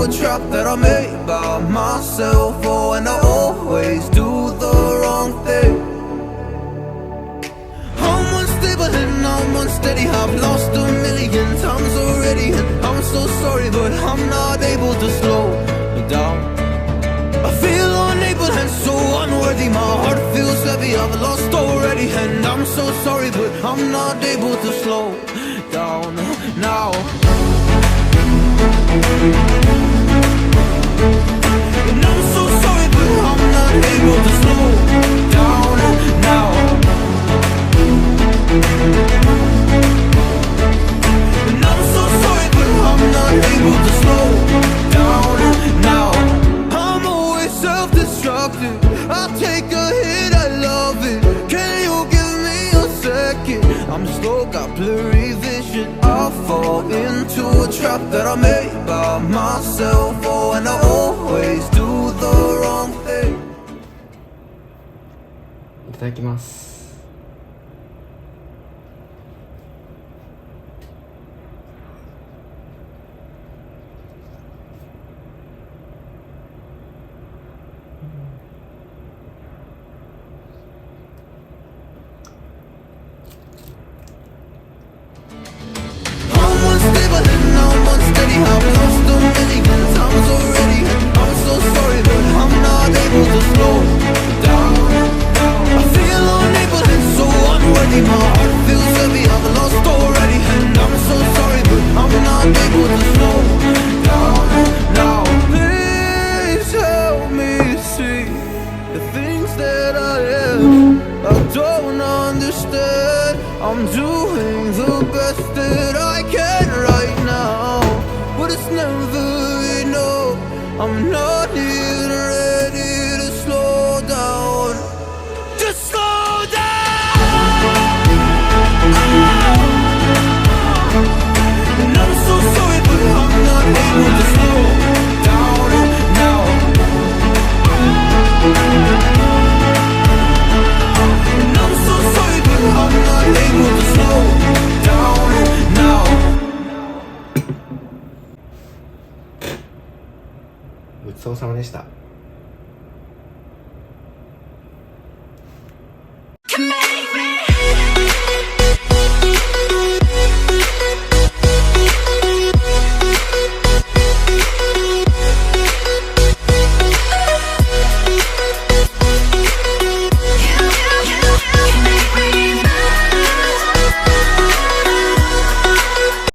a trap that I made by myself. Oh, and I always do the wrong thing. I'm unstable and I'm unsteady. I've lost a million times already, and I'm so sorry, but I'm not able to slow down. I feel unable and so unworthy. My heart feels heavy, I've lost already, and I'm so sorry, but I'm not able to slow down now. And I'm so sorry, but I'm not able to slow down now. And I'm so sorry, but I'm not able to slow down now. I'm always self-destructive. I take a hit, I love it. Can you give me a second? I'm slow, got blurry vision. I fall into a trap that I made by myself. Oh, and I always do the wrong thing. いただきます。I'm doing the best that I can right now, but it's never enough. I'm not even ready to slow down. Just slow down. And I'm so sorry, but I'm not able to slow down now. And I'm so sorry, but I'm not able to slow down now. ごちそうさまでした。